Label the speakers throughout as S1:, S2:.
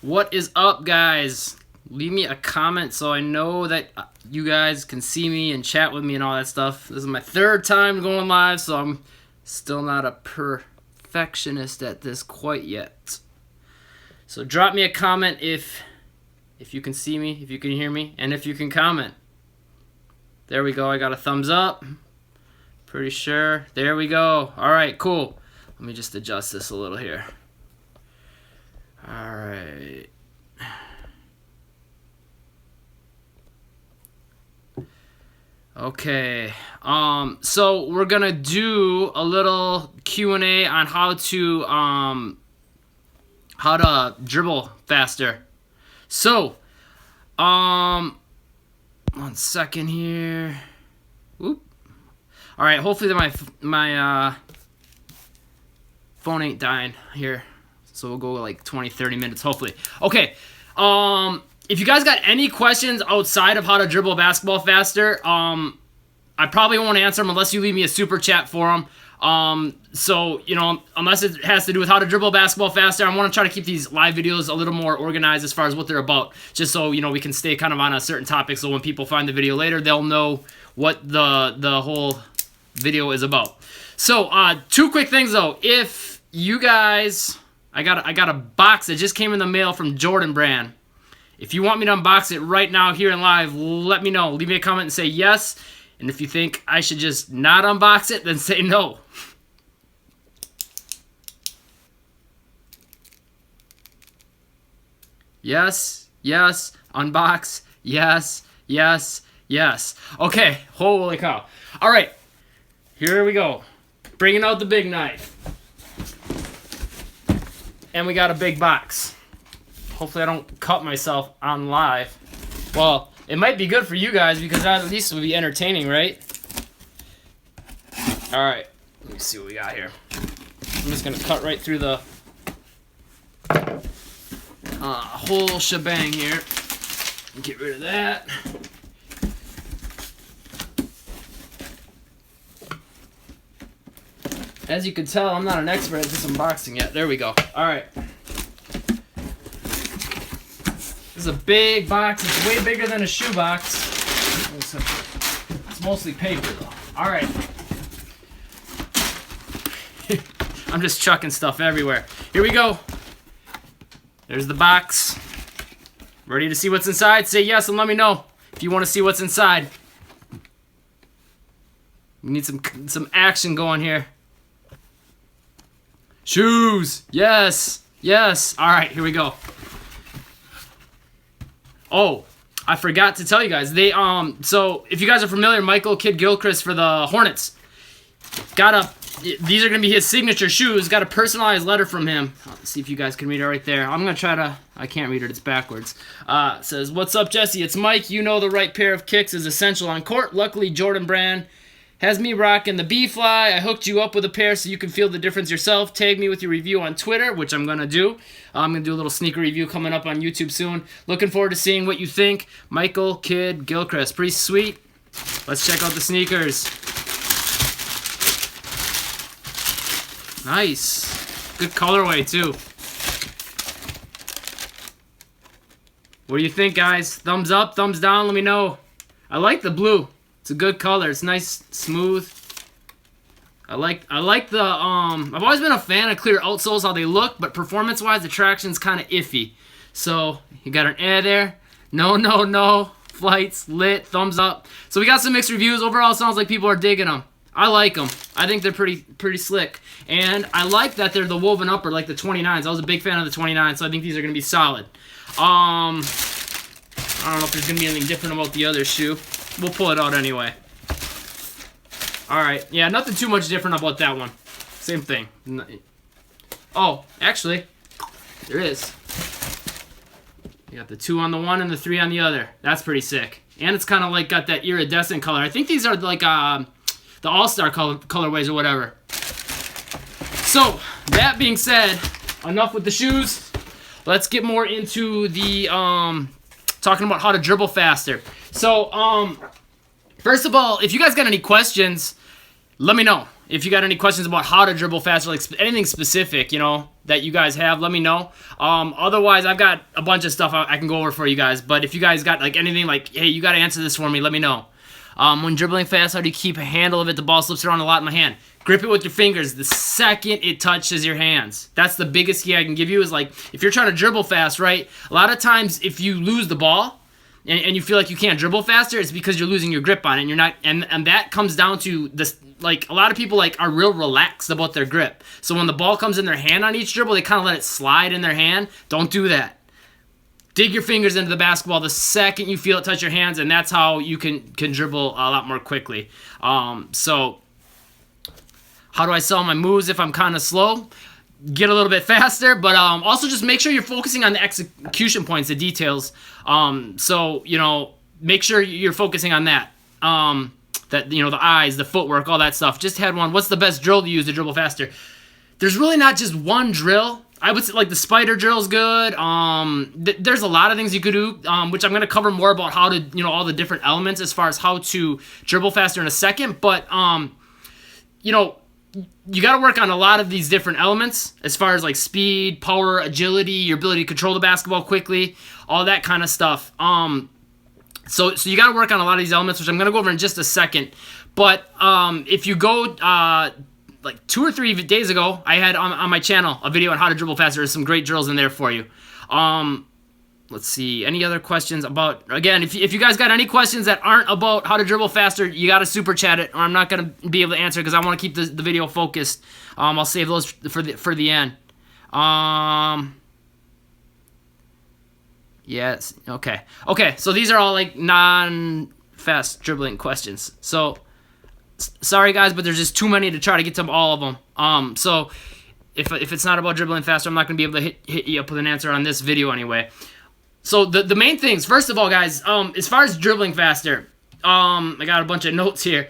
S1: What is up, guys? Leave me a comment so I know that you guys can see me and chat with me and all that stuff. This is my third time going live, so I'm still not a perfectionist at this quite yet. So drop me a comment if you can see me, if you can hear me, and if you can comment. There we go. I got a thumbs up. Pretty sure. There we go. All right, cool. Let me just adjust this a little here. All right. Okay. So we're gonna do a little Q&A on how to dribble faster. So, 1 second here. Whoop. All right. Hopefully my phone ain't dying here. So we'll go like 20, 30 minutes, hopefully. Okay. If you guys got any questions outside of how to dribble basketball faster, I probably won't answer them unless you leave me a super chat for them. So, you know, unless it has to do with how to dribble basketball faster, I want to try to keep these live videos a little more organized as far as what they're about, just so, you know, we can stay kind of on a certain topic, so when people find the video later, they'll know what the whole video is about. So, 2 quick things, though. If you guys... I got a box that just came in the mail from Jordan Brand. If you want me to unbox it right now here in live, let me know. Leave me a comment and say yes. And if you think I should just not unbox it, then say no. Yes, yes, unbox, yes, yes, yes. Okay, holy cow. All right, here we go. Bringing out the big knife. And we got a big box. Hopefully I don't cut myself on live. Well, it might be good for you guys because at least it would be entertaining, right? Alright, let me see what we got here. I'm just going to cut right through the whole shebang here. Get rid of that. As you can tell, I'm not an expert at this unboxing yet. There we go. Alright. This is a big box. It's way bigger than a shoebox. It's mostly paper, though. Alright. I'm just chucking stuff everywhere. Here we go. There's the box. Ready to see what's inside? Say yes and let me know if you want to see what's inside. We need some action going here. Shoes! Yes! Yes! Alright, here we go. Oh, I forgot to tell you guys. So if you guys are familiar, Michael Kidd-Gilchrist for the Hornets these are gonna be his signature shoes. Got a personalized letter from him. Let's see if you guys can read it right there. I'm gonna try to. I can't read it. It's backwards. It says, "What's up, Jesse? It's Mike. You know the right pair of kicks is essential on court. Luckily, Jordan Brand has me rocking the B-Fly. I hooked you up with a pair so you can feel the difference yourself. Tag me with your review on Twitter," which I'm going to do. I'm going to do a little sneaker review coming up on YouTube soon. Looking forward to seeing what you think. Michael Kidd-Gilchrist. Pretty sweet. Let's check out the sneakers. Nice. Good colorway, too. What do you think, guys? Thumbs up, thumbs down, let me know. I like the blue. It's a good color. It's nice, smooth. I like the I've always been a fan of clear outsoles, how they look, but performance-wise, the traction's kind of iffy. So you got an air there. No. Flights lit. Thumbs up. So we got some mixed reviews. Overall, it sounds like people are digging them. I like them. I think they're pretty slick, and I like that they're the woven upper like the 29s. I was a big fan of the 29s, so I think these are gonna be solid. I don't know if there's gonna be anything different about the other shoe. We'll pull it out anyway. Alright, yeah, nothing too much different about that one. Same thing. Oh, actually, there is. You got the 2 on the one and the 3 on the other. That's pretty sick. And it's kind of like got that iridescent color. I think these are like the All-Star colorways or whatever. So, that being said, enough with the shoes. Let's get more into the talking about how to dribble faster. So, first of all, if you guys got any questions, let me know if you got any questions about how to dribble faster, like anything specific, that you guys have. Let me know. Otherwise, I've got a bunch of stuff I can go over for you guys. But if you guys got like anything like, hey, you got to answer this for me, let me know. When dribbling fast, how do you keep a handle of it? The ball slips around a lot in my hand. Grip it with your fingers the second it touches your hands. That's the biggest key I can give you is like, if you're trying to dribble fast, right? A lot of times if you lose the ball and you feel like you can't dribble faster, it's because you're losing your grip on it. And you're not, and that comes down to this, like a lot of people like are real relaxed about their grip. So when the ball comes in their hand on each dribble, they kind of let it slide in their hand. Don't do that. Dig your fingers into the basketball the second you feel it touch your hands, and that's how you can dribble a lot more quickly. So how do I sell my moves if I'm kind of slow? Get a little bit faster, but also just make sure you're focusing on the execution points, the details. So, make sure you're focusing on that. The eyes, the footwork, all that stuff. Just had one. What's the best drill to use to dribble faster? There's really not just one drill. I would say like the spider drill's good. There's a lot of things you could do, which I'm going to cover more about how to, all the different elements as far as how to dribble faster in a second. But, you got to work on a lot of these different elements as far as like speed, power, agility, your ability to control the basketball quickly, all that kind of stuff. So you got to work on a lot of these elements, which I'm going to go over in just a second. But if you go like 2 or 3 days ago, I had on my channel a video on how to dribble faster. There's some great drills in there for you. Let's see. Any other questions about, again, if you guys got any questions that aren't about how to dribble faster, you got to super chat it, or I'm not going to be able to answer because I want to keep the video focused. I'll save those for the end. Yes. Okay. So these are all like non-fast dribbling questions. So sorry guys, but there's just too many to try to get to all of them. So if it's not about dribbling faster, I'm not going to be able to hit you up with an answer on this video anyway. So the main things, first of all, guys, as far as dribbling faster, I got a bunch of notes here.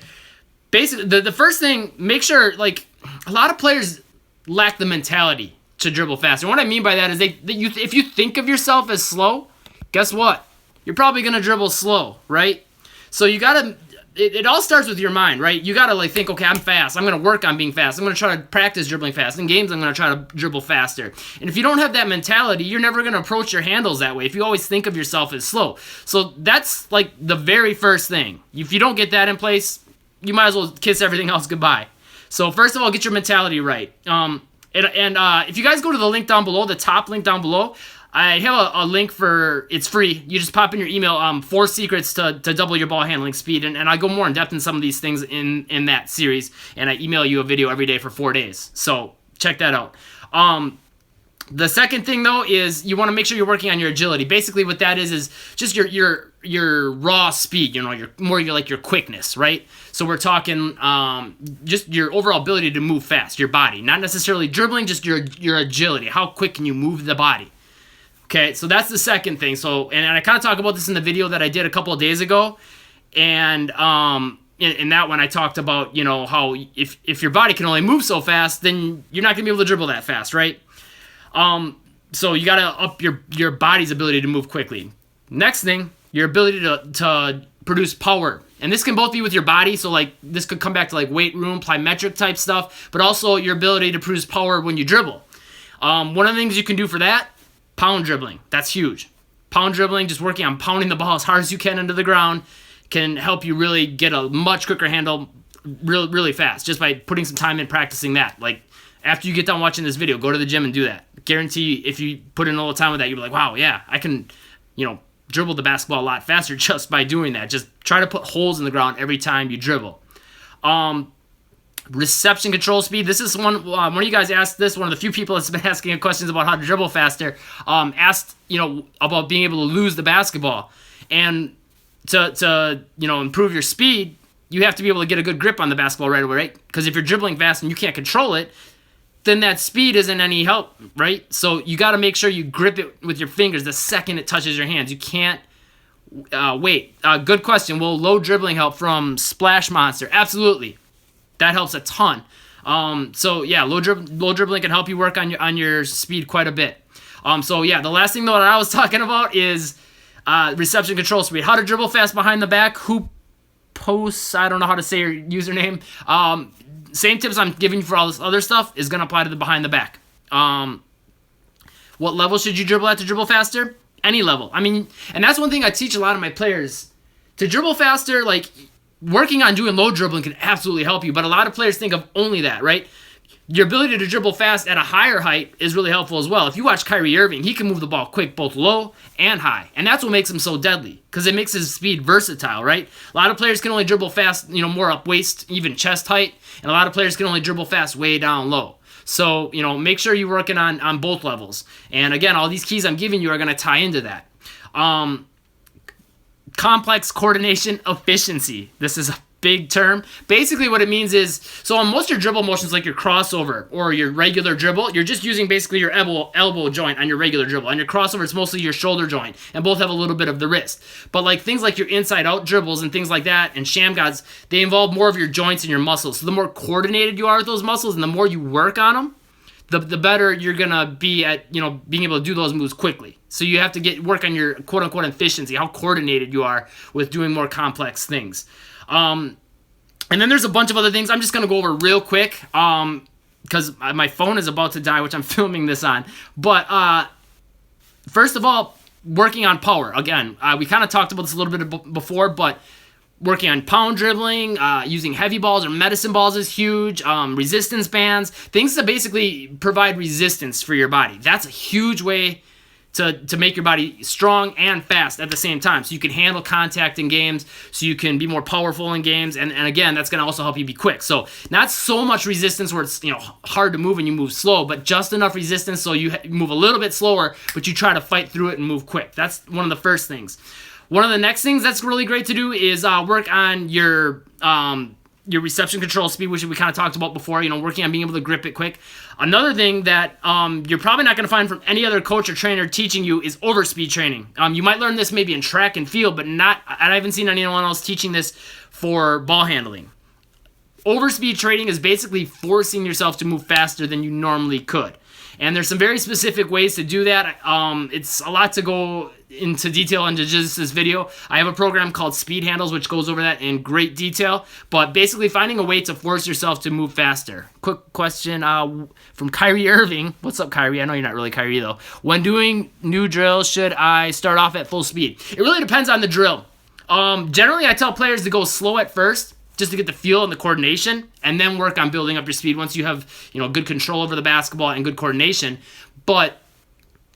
S1: Basically, the first thing, make sure, like, a lot of players lack the mentality to dribble faster. And what I mean by that is if you think of yourself as slow, guess what? You're probably going to dribble slow, right? So you got to, it all starts with your mind, right? You got to like think, okay, I'm fast. I'm going to work on being fast. I'm going to try to practice dribbling fast. In games, I'm going to try to dribble faster. And if you don't have that mentality, you're never going to approach your handles that way if you always think of yourself as slow. So that's like the very first thing. If you don't get that in place, you might as well kiss everything else goodbye. So first of all, get your mentality right. And if you guys go to the link down below, the top link down below, I have a link for, it's free. You just pop in your email, 4 secrets to double your ball handling speed. And I go more in depth in some of these things in that series. And I email you a video every day for 4 days. So check that out. The second thing though is you want to make sure you're working on your agility. Basically what that is just your raw speed, your quickness, right? So we're talking just your overall ability to move fast, your body. Not necessarily dribbling, just your agility. How quick can you move the body? Okay, so that's the second thing. So, and I kind of talk about this in the video that I did a couple of days ago, and in that one I talked about how if your body can only move so fast, then you're not gonna be able to dribble that fast, right? So you gotta up your body's ability to move quickly. Next thing, your ability to produce power, and this can both be with your body. So like this could come back to like weight room, plyometric type stuff, but also your ability to produce power when you dribble. One of the things you can do for that. Pound dribbling. That's huge. Pound dribbling, just working on pounding the ball as hard as you can into the ground, can help you really get a much quicker handle really fast just by putting some time in practicing that. Like, after you get done watching this video, go to the gym and do that. Guarantee if you put in a little time with that, you'll be like, wow, yeah, I can, dribble the basketball a lot faster just by doing that. Just try to put holes in the ground every time you dribble. Reception control speed. This is one of you guys asked this. One of the few people that's been asking questions about how to dribble faster. Asked about being able to lose the basketball, and to improve your speed, you have to be able to get a good grip on the basketball right away, right? Because if you're dribbling fast and you can't control it, then that speed isn't any help, right? So you got to make sure you grip it with your fingers the second it touches your hands. You can't wait. Good question. Will low dribbling help from Splash Monster? Absolutely. That helps a ton. So yeah, low dribbling can help you work on your speed quite a bit. So yeah, the last thing though that I was talking about is reception control speed. How to dribble fast behind the back. Hoop posts. I don't know how to say your username. same tips I'm giving you for all this other stuff is going to apply to the behind the back. What level should you dribble at to dribble faster? Any level. I mean, and that's one thing I teach a lot of my players. To dribble faster, like, working on doing low dribbling can absolutely help you, but a lot of players think of only that, right? Your ability to dribble fast at a higher height is really helpful as well. If you watch Kyrie Irving, he can move the ball quick, both low and high. And that's what makes him so deadly, because it makes his speed versatile, right? A lot of players can only dribble fast, more up waist, even chest height. And a lot of players can only dribble fast way down low. So, make sure you're working on both levels. And again, all these keys I'm giving you are going to tie into that. Complex coordination efficiency. This is a big term. Basically what it means is, so on most of your dribble motions, like your crossover or your regular dribble, you're just using basically your elbow joint on your regular dribble. On your crossover, it's mostly your shoulder joint, and both have a little bit of the wrist. But like things like your inside out dribbles and things like that and sham gods, they involve more of your joints and your muscles. So the more coordinated you are with those muscles and the more you work on them, the better you're gonna be at being able to do those moves quickly. So you have to work on your quote unquote efficiency, how coordinated you are with doing more complex things. And then there's a bunch of other things I'm just gonna go over real quick because my phone is about to die, which I'm filming this on. But first of all, working on power. Again, we kind of talked about this a little bit before, but working on pound dribbling, using heavy balls or medicine balls is huge. Resistance bands, things that basically provide resistance for your body. That's a huge way to make your body strong and fast at the same time. So you can handle contact in games, so you can be more powerful in games. And again, that's going to also help you be quick. So not so much resistance where it's hard to move and you move slow, but just enough resistance so you move a little bit slower, but you try to fight through it and move quick. That's one of the first things. One of the next things that's really great to do is work on your reception control speed, which we kind of talked about before, working on being able to grip it quick. Another thing that you're probably not going to find from any other coach or trainer teaching you is overspeed training. You might learn this maybe in track and field, but I haven't seen anyone else teaching this for ball handling. Overspeed training is basically forcing yourself to move faster than you normally could. And there's some very specific ways to do that. It's a lot to go into detail into just this video. I have a program called Speed Handles, which goes over that in great detail. But basically finding a way to force yourself to move faster. Quick question from Kyrie Irving. What's up, Kyrie? I know you're not really Kyrie, though. When doing new drills, should I start off at full speed? It really depends on the drill. Generally, I tell players to go slow at first, just to get the feel and the coordination, and then work on building up your speed once you have, good control over the basketball and good coordination. But,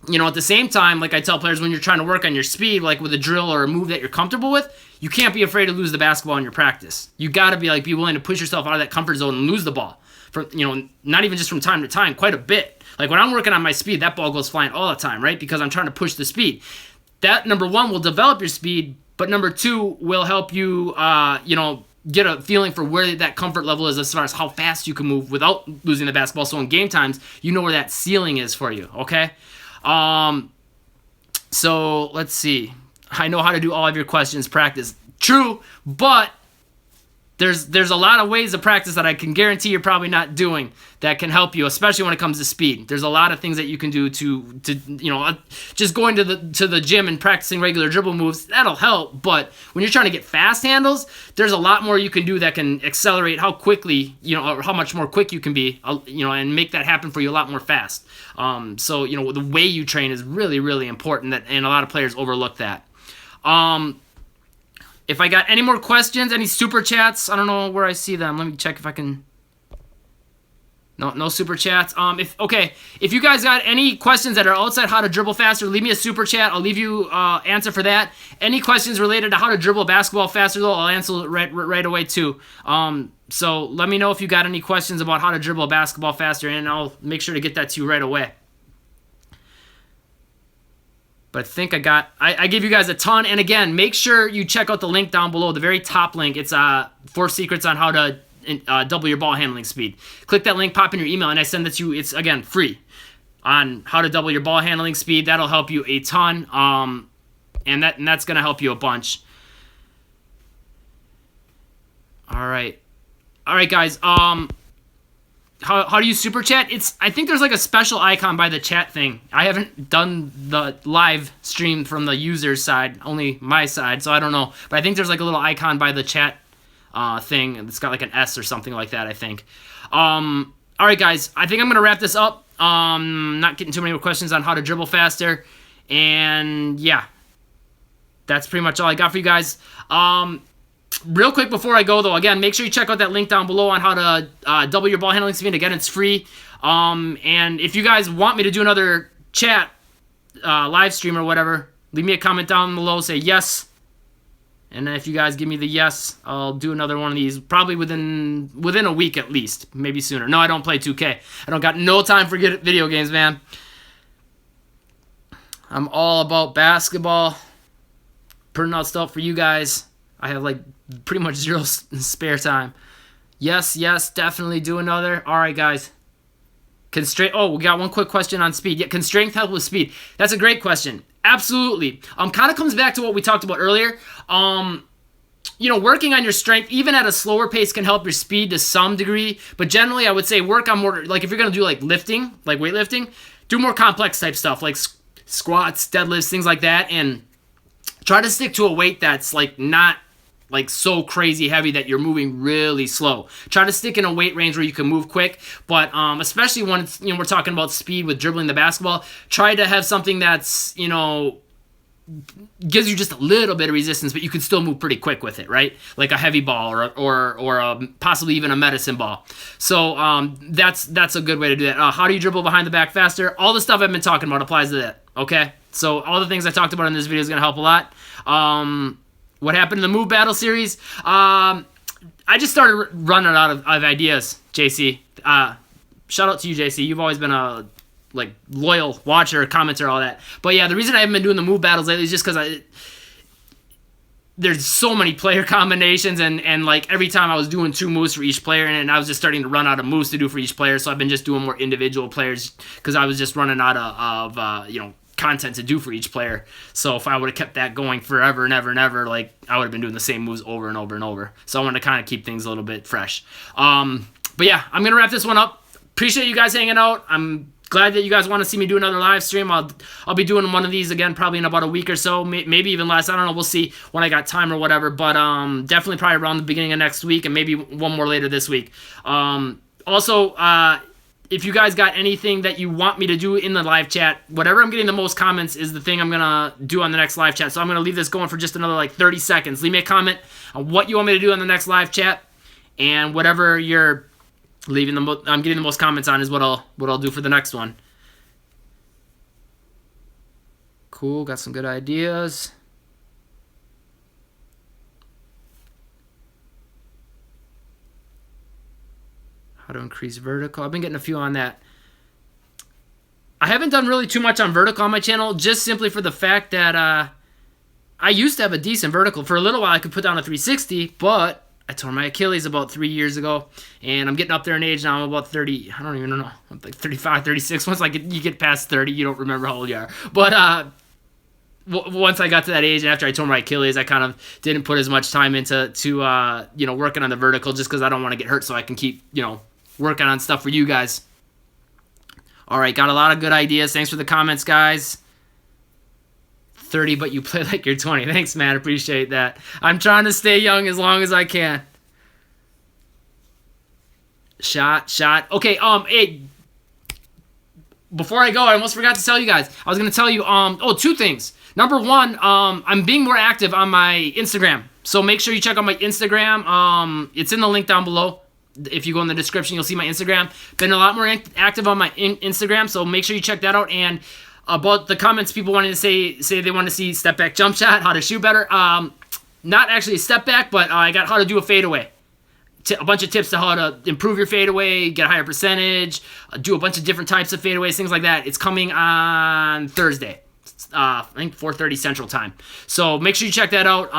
S1: at the same time, like I tell players, when you're trying to work on your speed, like with a drill or a move that you're comfortable with, you can't be afraid to lose the basketball in your practice. You got to be willing to push yourself out of that comfort zone and lose the ball. Not even just from time to time, quite a bit. Like when I'm working on my speed, that ball goes flying all the time, right? Because I'm trying to push the speed. That, number one, will develop your speed, but number two, will help you, get a feeling for where that comfort level is as far as how fast you can move without losing the basketball. So in game times, you know where that ceiling is for you, okay? So let's see. I know how to do all of your questions practice. True, but there's a lot of ways to practice that I can guarantee you're probably not doing that can help you, especially when it comes to speed. There's a lot of things that you can do to just going to the gym and practicing regular dribble moves, that'll help. But when you're trying to get fast handles, there's a lot more you can do that can accelerate how quickly, or how much more quick you can be, and make that happen for you a lot more fast. So the way you train is really, really important, and a lot of players overlook that. If I got any more questions, any super chats, I don't know where I see them. Let me check if I can. No super chats. If you guys got any questions that are outside how to dribble faster, leave me a super chat. I'll leave you answer for that. Any questions related to how to dribble basketball faster, though, I'll answer right away too. So let me know if you got any questions about how to dribble basketball faster, and I'll make sure to get that to you right away. But I think I gave you guys a ton. And again, make sure you check out the link down below, the very top link. It's 4 secrets on how to double your ball handling speed. Click that link, pop in your email, and I send it to you. It's, again, free on how to double your ball handling speed. That'll help you a ton, and that's going to help you a bunch. All right, guys. How do you super chat? I think there's like a special icon by the chat thing. I haven't done the live stream from the user's side, only my side, so I don't know. But I think there's like a little icon by the chat thing. It's got like an S or something like that, I think. All right, guys, I think I'm going to wrap this up. Not getting too many more questions on how to dribble faster. And yeah, that's pretty much all I got for you guys. Real quick before I go, though, again, make sure you check out that link down below on how to double your ball handling speed. Again, it's free. And if you guys want me to do another chat, live stream or whatever, leave me a comment down below. Say yes. And then if you guys give me the yes, I'll do another one of these probably within a week at least, maybe sooner. No, I don't play 2K. I don't got no time for video games, man. I'm all about basketball, putting out stuff for you guys. I have like pretty much zero spare time. Yes, definitely do another. All right, guys. Oh, we got one quick question on speed. Yeah, can strength help with speed? That's a great question. Absolutely. Kind of comes back to what we talked about earlier. Working on your strength, even at a slower pace, can help your speed to some degree. But generally, I would say work on more, like if you're going to do like lifting, like weightlifting, do more complex type stuff, like squats, deadlifts, things like that. And try to stick to a weight that's like not like so crazy heavy that you're moving really slow. Try to stick in a weight range where you can move quick, but especially when it's, we're talking about speed with dribbling the basketball, try to have something that's, gives you just a little bit of resistance, but you can still move pretty quick with it, right? Like a heavy ball or possibly even a medicine ball. So that's a good way to do that. How do you dribble behind the back faster? All the stuff I've been talking about applies to that, okay? So all the things I talked about in this video is going to help a lot. What happened in the Move Battle series? I just started running out of ideas, JC. Shout out to you, JC. You've always been a loyal watcher, commenter, all that. But yeah, the reason I haven't been doing the Move Battles lately is just because there's so many player combinations, and like every time I was doing 2 moves for each player, and I was just starting to run out of moves to do for each player. So I've been just doing more individual players because I was just running out of content to do for each player. So if I would have kept that going forever and ever and ever, like I would have been doing the same moves over and over and over. So I wanted to kind of keep things a little bit fresh. But yeah, I'm gonna wrap this one up. Appreciate you guys hanging out. I'm glad that you guys want to see me do another live stream. I'll be doing one of these again probably in about a week or so, maybe even less. I don't know. We'll see when I got time or whatever. But definitely probably around the beginning of next week, and maybe one more later this week. Also, if you guys got anything that you want me to do in the live chat, whatever I'm getting the most comments is the thing I'm going to do on the next live chat. So I'm going to leave this going for just another 30 seconds. Leave me a comment on what you want me to do on the next live chat, and whatever you're I'm getting the most comments on is what I'll do for the next one. Cool, got some good ideas. How to increase vertical. I've been getting a few on that. I haven't done really too much on vertical on my channel, just simply for the fact that I used to have a decent vertical. For a little while, I could put down a 360, but I tore my Achilles about 3 years ago, and I'm getting up there in age now. I'm about 30. I don't even know. I'm like 35, 36. Once you get past 30, you don't remember how old you are. But once I got to that age, and after I tore my Achilles, I kind of didn't put as much time into working on the vertical, just because I don't want to get hurt, so I can keep working on stuff for you guys. All right, got a lot of good ideas. Thanks for the comments, guys. 30, but you play like you're 20. Thanks, man. Appreciate that. I'm trying to stay young as long as I can. Shot. Okay, hey, before I go, I almost forgot to tell you guys. I was going to tell you, 2 things. Number 1, I'm being more active on my Instagram. So make sure you check out my Instagram. It's in the link down below. If you go in the description, you'll see my Instagram. Been a lot more active on my Instagram, so make sure you check that out. And about the comments, people wanting to say they want to see step back jump shot, how to shoot better. Not actually a step back, but I got how to do a fadeaway. A bunch of tips to how to improve your fadeaway, get a higher percentage, do a bunch of different types of fadeaways, things like that. It's coming on Thursday. I think 4:30 Central Time. So make sure you check that out.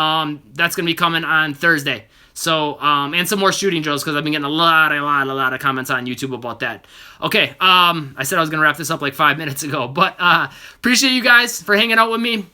S1: That's going to be coming on Thursday. So, and some more shooting drills, because I've been getting a lot of comments on YouTube about that. Okay, I said I was going to wrap this up like 5 minutes ago, but appreciate you guys for hanging out with me.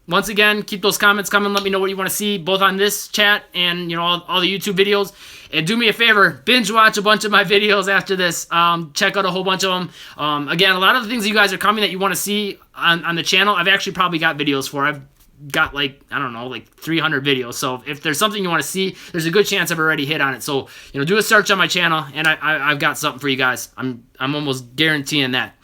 S1: Once again, keep those comments coming. Let me know what you want to see, both on this chat and all the YouTube videos. And do me a favor, binge watch a bunch of my videos after this. Check out a whole bunch of them. Again, a lot of the things that you guys are coming that you want to see on the channel, I've actually probably got videos for. I've got like, I don't know, like 300 videos. So if there's something you want to see, there's a good chance I've already hit on it. So, do a search on my channel, and I've got something for you guys. I'm almost guaranteeing that.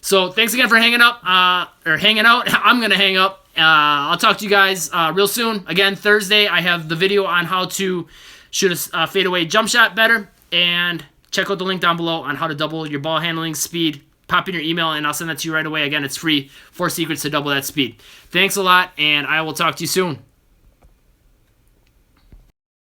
S1: So thanks again for hanging out. I'm going to hang up. I'll talk to you guys real soon. Again, Thursday, I have the video on how to shoot a fadeaway jump shot better. And check out the link down below on how to double your ball handling speed. Pop in your email, and I'll send that to you right away. Again, it's free. 4 secrets to double that speed. Thanks a lot, and I will talk to you soon.